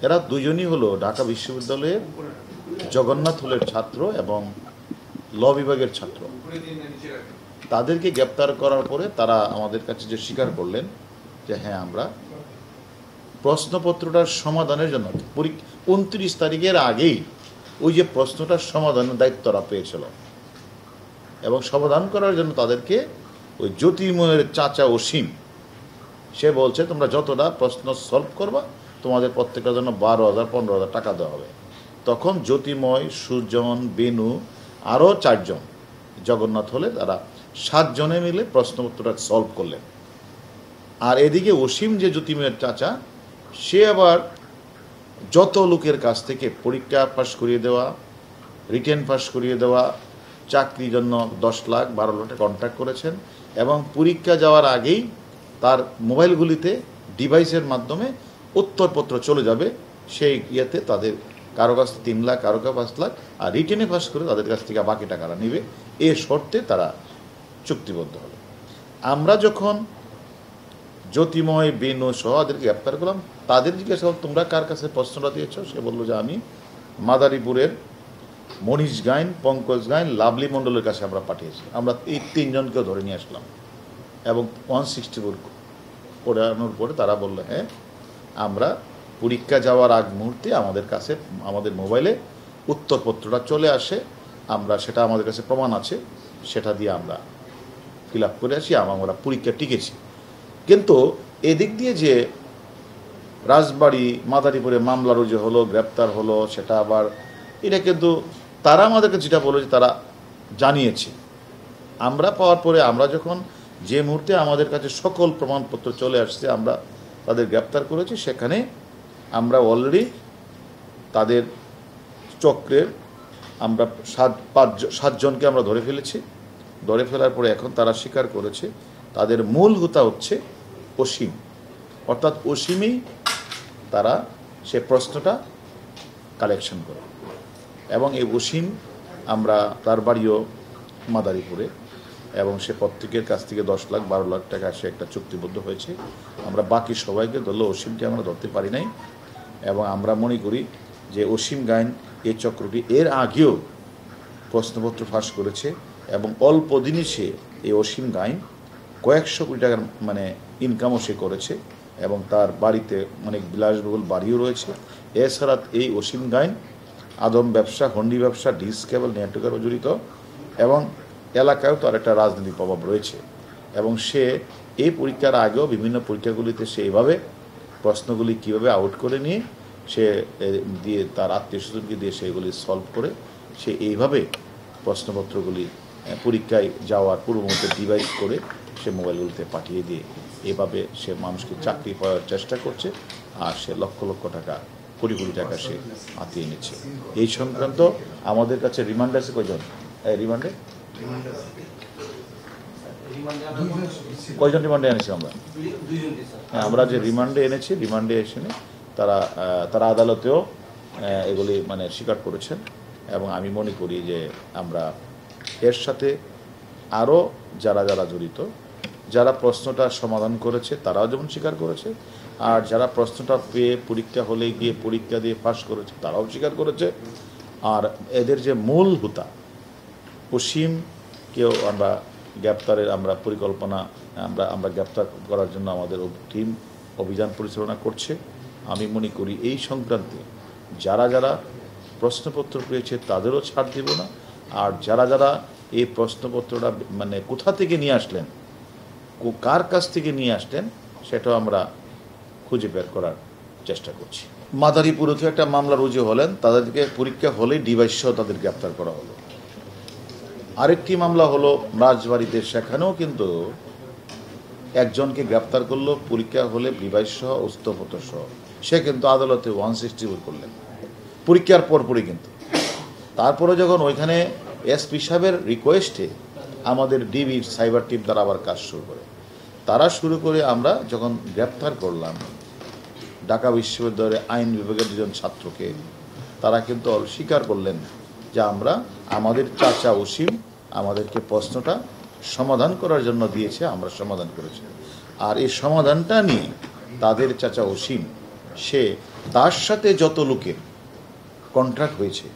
এরা দুজনই হলো ঢাকা বিশ্ববিদ্যালয়ের জগন্নাথ হলের ছাত্র এবং ল বিভাগের ছাত্র। তাদেরকে গ্রেপ্তার করার পরে তারা আমাদের কাছে যে স্বীকার করলেন যে হ্যাঁ, আমরা প্রশ্নপত্রটার সমাধানের জন্য 29 তারিখের আগেই ওই যে প্রশ্নটার সমাধানের দায়িত্বরা পেয়েছিল এবং সমাধান করার জন্য তাদেরকে ওই জ্যোতির্ময়ের চাচা অসীম সে বলছে তোমরা যতটা প্রশ্ন সলভ করবা তোমাদের প্রত্যেকটার জন্য 12,000 15,000 টাকা দেওয়া হবে। তখন জ্যোতির্ময়, সুজন, বেনু আরও 4 জন জগন্নাথ হলে তারা 7 জনে মিলে প্রশ্নপত্রটা সলভ করলেন। আর এদিকে অসীম যে জ্যোতির্ময়ের চাচা সে আবার যত লোকের কাছ থেকে পরীক্ষা পাস করিয়ে দেওয়া, রিটেন পাস করিয়ে দেওয়া, চাকরির জন্য 10 লাখ 12 লাখ টাকা কন্ট্যাক্ট করেছেন এবং পরীক্ষা যাওয়ার আগেই তার মোবাইলগুলিতে ডিভাইসের মাধ্যমে উত্তরপত্র চলে যাবে সেই ইয়েতে তাদের কারো কাছ থেকে 3 লাখ, কারো কাছে 5 লাখ, আর রিটেনে পাস করে তাদের কাছ থেকে বাকি টাকাটা নেবে, এ শর্তে তারা চুক্তিবদ্ধ হবে। আমরা যখন জ্যোতির্ময়, বেনু সহ তাদেরকে গ্রেপ্তার করলাম, তাদের জিজ্ঞাসা করলাম তোমরা কার কাছে প্রশ্নটা দিয়েছ? সে বললো যে আমি মাদারীপুরের মনীষ গাইন, পঙ্কজ গাইন, লাভলি মণ্ডলের কাছে আমরা পাঠিয়েছি। আমরা এই 3 জনকেও ধরে নিয়ে আসলাম এবং 164 পড়ানোর পরে তারা বললো হ্যাঁ, আমরা পরীক্ষা যাওয়ার আগ মুহূর্তে আমাদের কাছে আমাদের মোবাইলে উত্তরপত্রটা চলে আসে, আমরা সেটা আমাদের কাছে প্রমাণ আছে, সেটা দিয়ে আমরা ফিল আপ করে আসি, আমরা পরীক্ষা টিকেছি। কিন্তু এদিক দিয়ে যে রাজবাড়ী মাদারীপুরে মামলা রুজু হলো, গ্রেপ্তার হলো, সেটা আবার এটা কিন্তু তারা আমাদেরকে যেটা বলেছে তারা জানিয়েছে। আমরা পাওয়ার পরে আমরা যখন যে মুহূর্তে আমাদের কাছে সকল প্রমাণপত্র চলে আসছে আমরা তাদের গ্রেপ্তার করেছি, সেখানে আমরা অলরেডি তাদের চক্রের আমরা 7 জনকে আমরা ধরে ফেলেছি। ধরে ফেলার পরে এখন তারা স্বীকার করেছে তাদের মূল হোতা হচ্ছে অসীম, অর্থাৎ অসীমই তারা সে প্রশ্নটা কালেকশন করে এবং এই অসীম আমরা তার বাড়িও মাদারীপুরে এবং সে প্রত্যেকের কাছ থেকে 10 লাখ 12 লাখ টাকা সে একটা চুক্তিবদ্ধ হয়েছে। আমরা বাকি সবাইকে ধরলেও অসীমকে আমরা ধরতে পারি নাই এবং আমরা মনে করি যে অসীম গাইন এই চক্রটি এর আগেও প্রশ্নপত্র ফাঁস করেছে এবং অল্প দিনই সে এই অসীম গাইন কয়েকশো কোটি টাকার মানে ইনকামও সে করেছে এবং তার বাড়িতে অনেক বিলাসবহুল বাড়িও রয়েছে। এছাড়া এই অসীম গাইন আদম ব্যবসা, হন্ডি ব্যবসা, ডিস কেবল নেটওয়ার্কেরও জড়িত এবং এলাকায়ও তার একটা রাজনৈতিক প্রভাব রয়েছে এবং সে এই পরীক্ষার আগেও বিভিন্ন পরীক্ষাগুলিতে সে এইভাবে প্রশ্নগুলি কীভাবে আউট করে নিয়ে সে দিয়ে তার আত্মীয় স্বজনকে দিয়ে সেগুলি সলভ করে সে এইভাবে প্রশ্নপত্রগুলি পরীক্ষায় যাওয়ার পূর্ব মুহূর্তে ডিভাইস করে সে মোবাইলগুলিতে পাঠিয়ে দিয়ে এভাবে সে মানুষকে চাকরি পাওয়ার চেষ্টা করছে আর সে লক্ষ লক্ষ টাকা, কোটি কোটি টাকা সে হাতিয়ে নিচ্ছে। এই সংক্রান্ত আমাদের কাছে রিমান্ড আছে কয়জন? রিমান্ডে কয়জন রিমান্ডে এনেছি আমরা? হ্যাঁ, আমরা যে রিমান্ডে এনেছি, রিমান্ডে এসে তারা আদালতেও এগুলি মানে স্বীকার করেছেন এবং আমি মনে করি যে আমরা এর সাথে আরও যারা যারা জড়িত, যারা প্রশ্নটা সমাধান করেছে তারাও যেমন স্বীকার করেছে, আর যারা প্রশ্নটা পেয়ে পরীক্ষা হলে গিয়ে পরীক্ষা দিয়ে পাস করেছে তারাও স্বীকার করেছে। আর এদের যে মূল হোতা অসীমকেও আমরা গ্রেপ্তারের আমরা পরিকল্পনা আমরা গ্রেপ্তার করার জন্য আমাদের টিম অভিযান পরিচালনা করছে। আমি মনে করি এই সংক্রান্তে যারা যারা প্রশ্নপত্র পেয়েছে তাদেরও ছাড় দেব না, আর যারা যারা এই প্রশ্নপত্রটা মানে কোথা থেকে নিয়ে আসলেন, কার কাছ থেকে নিয়ে আসলেন, সেটাও আমরা খুঁজে বের করার চেষ্টা করছি। মাদারীপুরে তো একটা মামলা রুজু হলেন, তাদেরকে পরীক্ষা হলেই ডিভাইস সহ তাদের গ্রেপ্তার করা হলো। আরেকটি মামলা হলো রাজবাড়িতে, সেখানেও কিন্তু একজনকে গ্রেপ্তার করলো পরীক্ষা হলে ডিভাইস সহ উত্তরপত্র সহ, সে কিন্তু আদালতে 164 করলেন পরীক্ষার পরপরই। কিন্তু তারপরে যখন ওইখানে এসপি সাহেবের রিকোয়েস্টে আমাদের ডিবির সাইবার টিম তারা আবার কাজ শুরু করে, আমরা যখন গ্রেপ্তার করলাম ঢাকা বিশ্ববিদ্যালয়ের আইন বিভাগের 2 জন ছাত্রকে, তারা কিন্তু স্বীকার করলেন যে আমাদের চাচা অসীম আমাদেরকে প্রশ্নটা সমাধান করার জন্য দিয়েছে, আমরা সমাধান করেছি। আর এই সমাধানটা নিয়ে তাদের চাচা অসীম সে তার সাথে যত লোকের কন্ট্রাক্ট হয়েছে,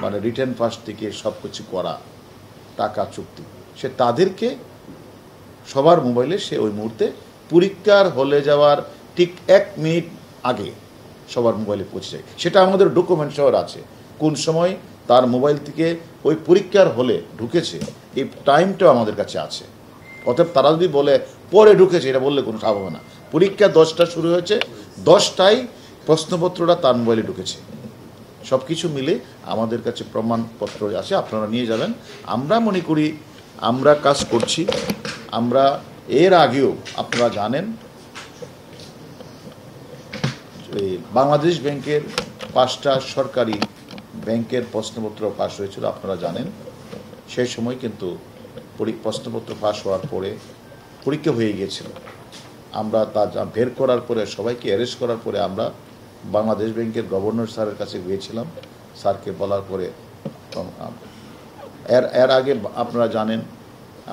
মানে রিটার্ন পাস থেকে সব কিছু করা, টাকা চুক্তি, সে তাদেরকে সবার মোবাইলে সে ওই মুহূর্তে পরীক্ষার হলে যাওয়ার ঠিক 1 মিনিট আগে সবার মোবাইলে পৌঁছে যায়। সেটা আমাদের ডকুমেন্ট সহ আছে, কোন সময় তার মোবাইল থেকে ওই পরীক্ষার হলে ঢুকেছে এই টাইমটাও আমাদের কাছে আছে। অতএব তারা যদি বলে পরে ঢুকেছে, এটা বললে কোনো লাভ হবে না। পরীক্ষা 10টা শুরু হয়েছে, 10টায় প্রশ্নপত্রটা তার মোবাইলে ঢুকেছে। সব কিছু মিলে আমাদের কাছে প্রমাণপত্র আছে, আপনারা নিয়ে যাবেন। আমরা মনে করি আমরা কাজ করছি। আমরা এর আগেও আপনারা জানেন এই বাংলাদেশ ব্যাংকের 5টা সরকারি ব্যাংকের প্রশ্নপত্র ফাঁস হয়েছিল, আপনারা জানেন। সেই সময় কিন্তু প্রশ্নপত্র ফাঁস হওয়ার পরে পরীক্ষা হয়ে গিয়েছিল। আমরা তা বের করার পরে, সবাইকে অ্যারেস্ট করার পরে আমরা বাংলাদেশ ব্যাংকের গভর্নর স্যারের কাছে গিয়েছিলাম। স্যারকে বলার পরে এর আগে আপনারা জানেন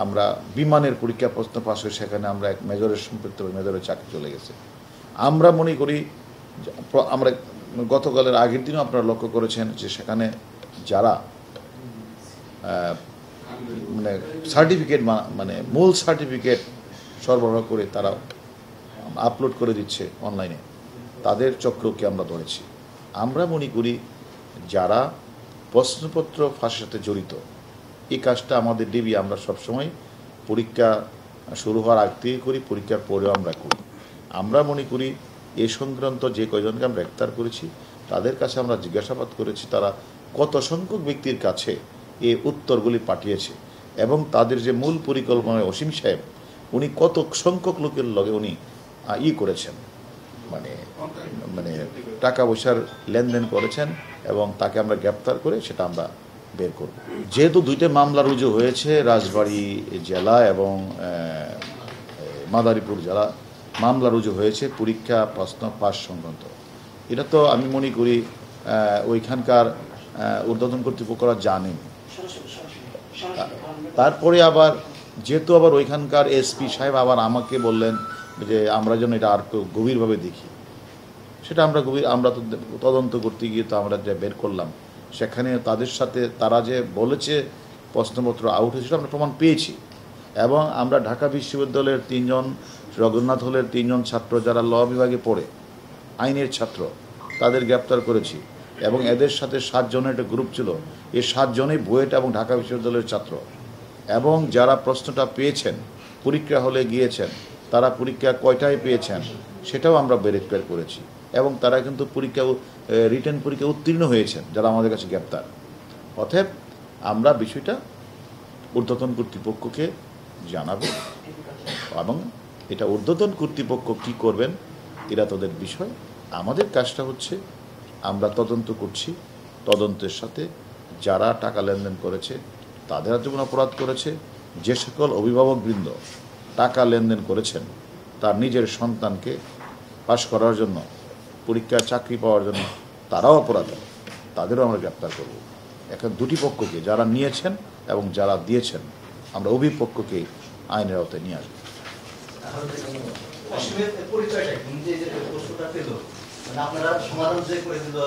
আমরা বিমানের পরীক্ষা প্রশ্ন পাশ হয়ে সেখানে আমরা এক মেজরের সম্পৃক্ত, মেজরের চাকরি চলে গেছে। আমরা মনে করি আমরা গতকালের আগের দিনও আপনারা লক্ষ্য করেছেন যে সেখানে যারা মানে সার্টিফিকেট, মানে মূল সার্টিফিকেট সরবরাহ করে তারা আপলোড করে দিচ্ছে অনলাইনে, তাদের চক্রকে আমরা ধরেছি। আমরা মনে করি যারা প্রশ্নপত্র ফাঁসের সাথে জড়িত, এই কাজটা আমাদের ডিবি আমরা সবসময় পরীক্ষা শুরু হওয়ার আগ থেকে করি, পরীক্ষার পরেও আমরা করি। আমরা মনে করি এ সংক্রান্ত যে কয়জনকে আমরা গ্রেপ্তার করেছি তাদের কাছে আমরা জিজ্ঞাসাবাদ করেছি তারা কত সংখ্যক ব্যক্তির কাছে এই উত্তরগুলি পাঠিয়েছে, এবং তাদের যে মূল পরিকল্পনা অসীম সাহেব উনি কত সংখ্যক লোকের লগে উনি করেছেন, মানে মানে টাকা পয়সার লেনদেন করেছেন, এবং তাকে আমরা গ্রেপ্তার করে সেটা আমরা বের করব। যেহেতু 2টা মামলা রুজু হয়েছে, রাজবাড়ী জেলা এবং মাদারীপুর জেলা মামলা রুজু হয়েছে পরীক্ষা প্রশ্ন পাস সংক্রান্ত। এটা তো আমি মনে করি ওইখানকার ঊর্ধ্বতন কর্তৃপক্ষরা জানেন। তারপরে আবার যেহেতু আবার ওইখানকার এসপি সাহেব আবার আমাকে বললেন যে আমরা যেন এটা আর গভীরভাবে দেখি, সেটা আমরা তো তদন্ত করতে গিয়ে তো আমরা যা বের করলাম সেখানে তাদের সাথে তারা যে বলেছে প্রশ্নপত্র আউট হয়েছিল আমরা প্রমাণ পেয়েছি। এবং আমরা ঢাকা বিশ্ববিদ্যালয়ের 3 জন, জগন্নাথ হলের 3 জন ছাত্র যারা ল বিভাগে পড়ে, আইনের ছাত্র, তাদের গ্রেপ্তার করেছি। এবং এদের সাথে 7 জনের একটা গ্রুপ ছিল, এই 7 জনেই বুয়েট এবং ঢাকা বিশ্ববিদ্যালয়ের ছাত্র। এবং যারা প্রশ্নটা পেয়েছেন, পরীক্ষা হলে গিয়েছেন, তারা পরীক্ষা কয়টায় পেয়েছেন সেটাও আমরা বের করেছি। এবং তারা কিন্তু রিটেন পরীক্ষা উত্তীর্ণ হয়েছেন যারা আমাদের কাছে গ্রেপ্তার। অতএব আমরা বিষয়টা ঊর্ধ্বতন কর্তৃপক্ষকে জানাবো, এবং এটা ঊর্ধ্বতন কর্তৃপক্ষ কী করবেন এরা তাদের বিষয়। আমাদের কাজটা হচ্ছে আমরা তদন্ত করছি, তদন্তের সাথে যারা টাকা লেনদেন করেছে, তাদের যেমন অপরাধ করেছে, যে সকল অভিভাবকবৃন্দ টাকা লেনদেন করেছেন তার নিজের সন্তানকে পাশ করার জন্য, পরীক্ষায় চাকরি পাওয়ার জন্য, তারাও অপরাধী, তাদেরও আমরা গ্রেপ্তার করব। এখন 2টি পক্ষকে, যারা নিয়েছেন এবং যারা দিয়েছেন, আমরা উভয় পক্ষকে আইনের আওতায় নিয়ে আসবো।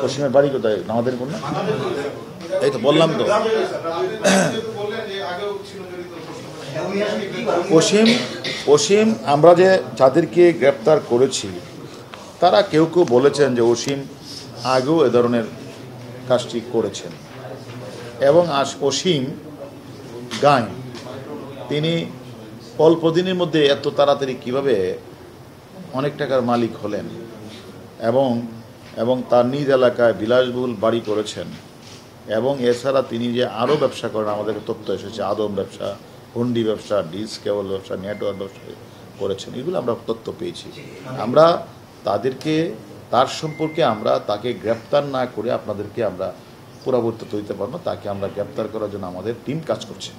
পশ্চিমের বাড়ি কোথায়? আমাদের কোন, এই তো বললাম তো অসীম আমরা যে যাদেরকে গ্রেপ্তার করেছি তারা কেউ কেউ বলেছেন যে অসীম আগেও এ ধরনের কাজটি করেছেন। এবং অসীম গাইন তিনি অল্প দিনের মধ্যে এত তাড়াতাড়ি কিভাবে অনেক টাকার মালিক হলেন, এবং তার নিজ এলাকায় বিলাসবহুল বাড়ি করেছেন। এবং এছাড়া তিনি যে আরও ব্যবসা করেন, আমাদের তথ্য এসেছে, আদম ব্যবসা, হুন্ডি ব্যবসা, ডিস কেবল ব্যবসা, নেটওয়ার্ক ব্যবসা করেছেন, এগুলো আমরা তথ্য পেয়েছি। আমরা তার সম্পর্কে আমরা তাকে গ্রেপ্তার না করে আপনাদেরকে আমরা পুরাবর্তিত হইতে পারবো। তাকে আমরা গ্রেপ্তার করার জন্য আমাদের টিম কাজ করছে।